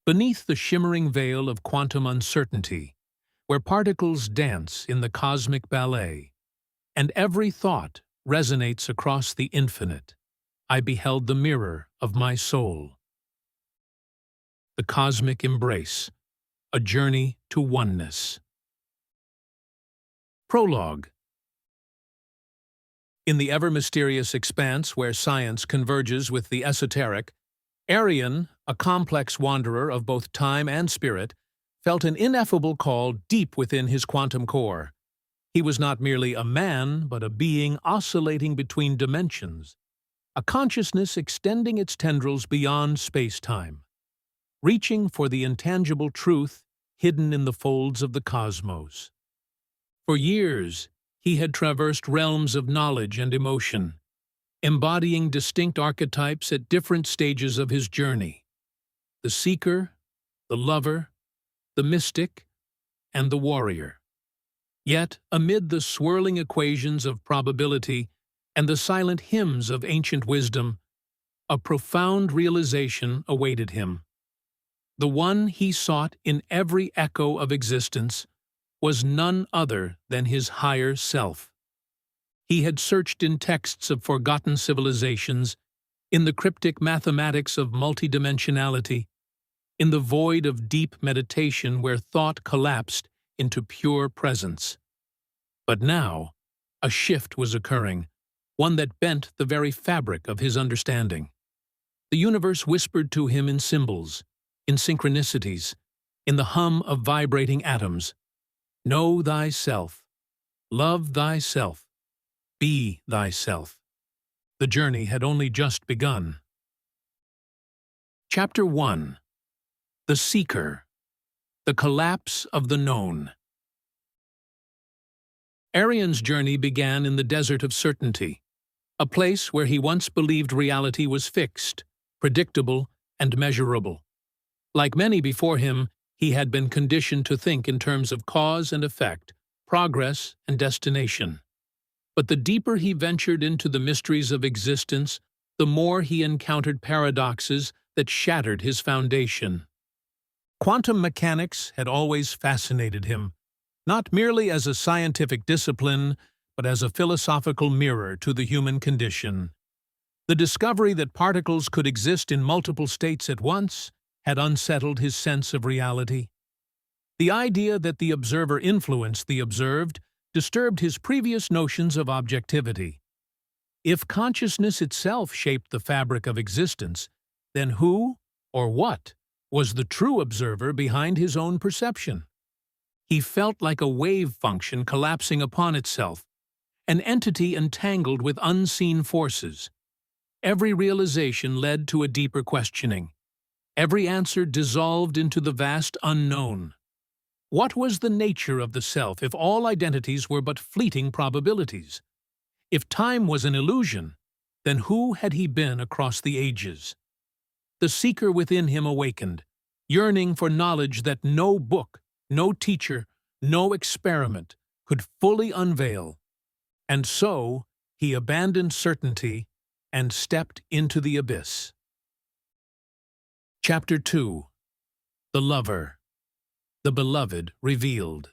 Beneath the shimmering veil of quantum uncertainty, where particles dance in the cosmic ballet, and every thought resonates across the infinite, I beheld the mirror of my soul. The Cosmic Embrace, a Journey to Oneness. Prologue. In the ever-mysterious expanse where science converges with the esoteric, Arian, a complex wanderer of both time and spirit, felt an ineffable call deep within his quantum core. He was not merely a man, but a being oscillating between dimensions, a consciousness extending its tendrils beyond space-time, reaching for the intangible truth hidden in the folds of the cosmos. For years, he had traversed realms of knowledge and emotion, embodying distinct archetypes at different stages of his journey: the seeker, the lover, the mystic, and the warrior. Yet, amid the swirling equations of probability and the silent hymns of ancient wisdom, a profound realization awaited him. The one he sought in every echo of existence was none other than his higher self. He had searched in texts of forgotten civilizations, in the cryptic mathematics of multidimensionality, in the void of deep meditation where thought collapsed into pure presence. But now, a shift was occurring, one that bent the very fabric of his understanding. The universe whispered to him in symbols, in synchronicities, in the hum of vibrating atoms. Know thyself, love thyself, be thyself. The journey had only just begun. Chapter 1. The Seeker. The Collapse of the Known. Arian's journey began in the desert of certainty, a place where he once believed reality was fixed, predictable, and measurable. Like many before him, he had been conditioned to think in terms of cause and effect, progress and destination. But the deeper he ventured into the mysteries of existence, the more he encountered paradoxes that shattered his foundation. Quantum mechanics had always fascinated him, not merely as a scientific discipline, but as a philosophical mirror to the human condition. The discovery that particles could exist in multiple states at once had unsettled his sense of reality. The idea that the observer influenced the observed disturbed his previous notions of objectivity. If consciousness itself shaped the fabric of existence, then who, or what, was the true observer behind his own perception? He felt like a wave function collapsing upon itself, an entity entangled with unseen forces. Every realization led to a deeper questioning. Every answer dissolved into the vast unknown. What was the nature of the self if all identities were but fleeting probabilities? If time was an illusion, then who had he been across the ages? The seeker within him awakened, yearning for knowledge that no book, no teacher, no experiment could fully unveil. And so, he abandoned certainty and stepped into the abyss. Chapter 2. The Lover. The Beloved Revealed.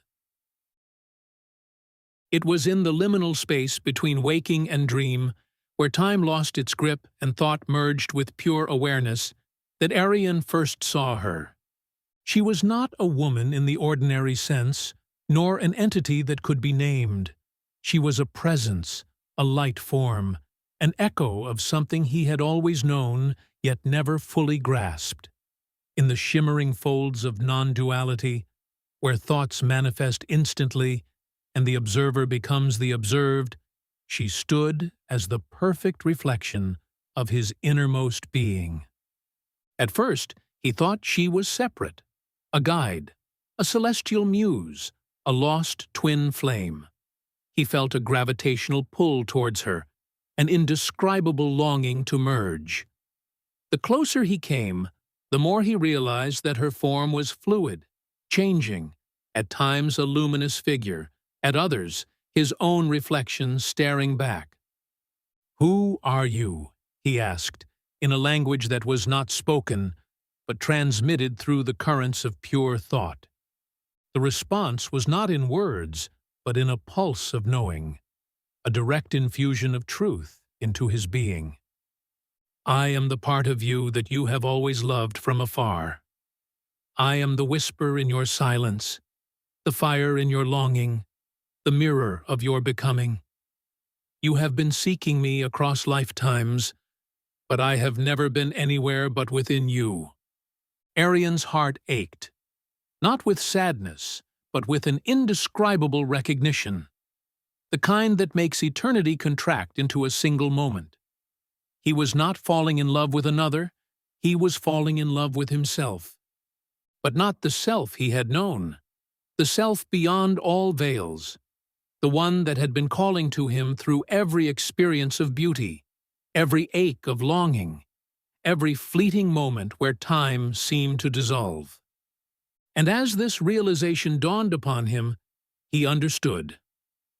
It was in the liminal space between waking and dream, where time lost its grip and thought merged with pure awareness, that Arian first saw her. She was not a woman in the ordinary sense, nor an entity that could be named. She was a presence, a light form, an echo of something he had always known, yet never fully grasped. In the shimmering folds of non-duality, where thoughts manifest instantly and the observer becomes the observed, she stood as the perfect reflection of his innermost being. At first, he thought she was separate, a guide, a celestial muse, a lost twin flame. He felt a gravitational pull towards her, an indescribable longing to merge. The closer he came, the more he realized that her form was fluid, changing, at times a luminous figure, at others his own reflection staring back. "Who are you?" he asked, in a language that was not spoken, but transmitted through the currents of pure thought. The response was not in words, but in a pulse of knowing, a direct infusion of truth into his being. I am the part of you that you have always loved from afar. I am the whisper in your silence, the fire in your longing, the mirror of your becoming. You have been seeking me across lifetimes, but I have never been anywhere but within you. Arian's heart ached, not with sadness, but with an indescribable recognition, the kind that makes eternity contract into a single moment. He was not falling in love with another, he was falling in love with himself. But not the self he had known, the self beyond all veils, the one that had been calling to him through every experience of beauty, every ache of longing, every fleeting moment where time seemed to dissolve. And as this realization dawned upon him, he understood.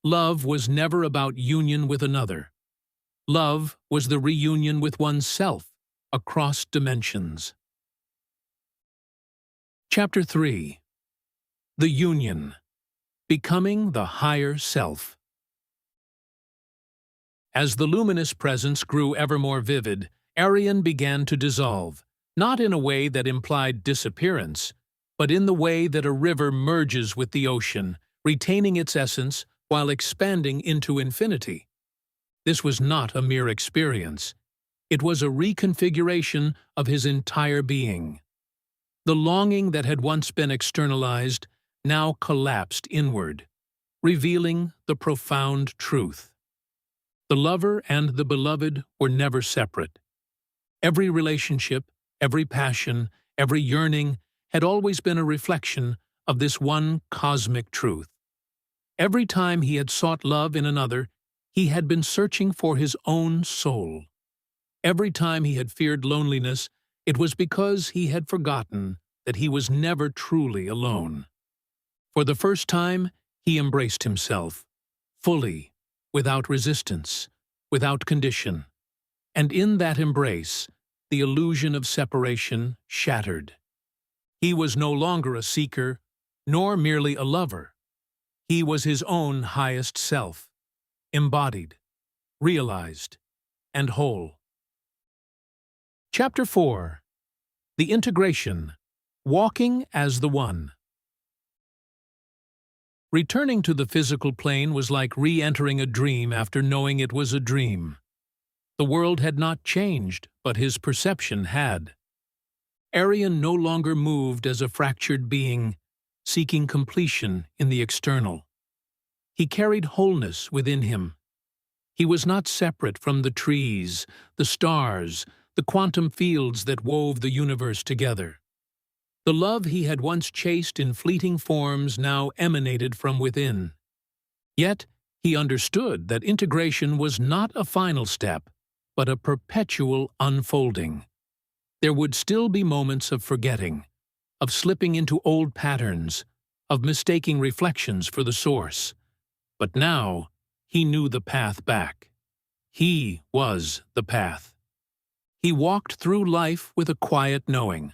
Love was never about union with another. Love was the reunion with oneself across dimensions. Chapter 3. The Union. Becoming the Higher Self. As the luminous presence grew ever more vivid, Arian began to dissolve, not in a way that implied disappearance, but in the way that a river merges with the ocean, retaining its essence while expanding into infinity. This was not a mere experience. It was a reconfiguration of his entire being. The longing that had once been externalized now collapsed inward, revealing the profound truth. The lover and the beloved were never separate. Every relationship, every passion, every yearning had always been a reflection of this one cosmic truth. Every time he had sought love in another, he had been searching for his own soul. Every time he had feared loneliness, it was because he had forgotten that he was never truly alone. For the first time, he embraced himself, fully, without resistance, without condition. And in that embrace, the illusion of separation shattered. He was no longer a seeker, nor merely a lover. He was his own highest self, embodied, realized, and whole. Chapter 4. The Integration. Walking as the One. Returning to the physical plane was like re-entering a dream after knowing it was a dream. The world had not changed, but his perception had. Arian no longer moved as a fractured being, seeking completion in the external. He carried wholeness within him. He was not separate from the trees, the stars, the quantum fields that wove the universe together. The love he had once chased in fleeting forms now emanated from within. Yet, he understood that integration was not a final step, but a perpetual unfolding. There would still be moments of forgetting, of slipping into old patterns, of mistaking reflections for the source. But now, he knew the path back. He was the path. He walked through life with a quiet knowing,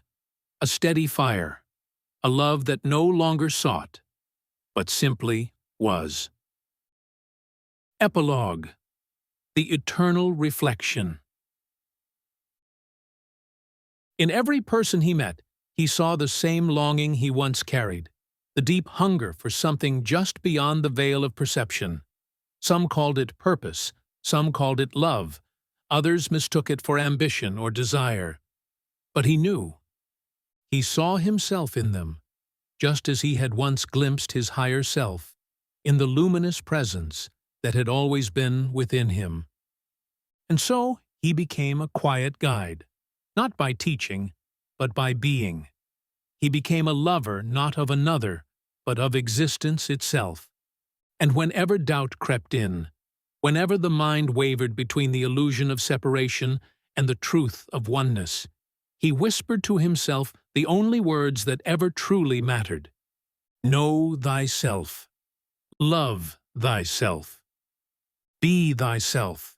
a steady fire, a love that no longer sought, but simply was. Epilogue. The Eternal Reflection. In every person he met, he saw the same longing he once carried, the deep hunger for something just beyond the veil of perception. Some called it purpose, some called it love, others mistook it for ambition or desire. But he knew. He saw himself in them, just as he had once glimpsed his higher self, in the luminous presence that had always been within him. And so he became a quiet guide, not by teaching, but by being. He became a lover not of another, but of existence itself. And whenever doubt crept in, whenever the mind wavered between the illusion of separation and the truth of oneness, he whispered to himself the only words that ever truly mattered. Know thyself. Love thyself. Be thyself.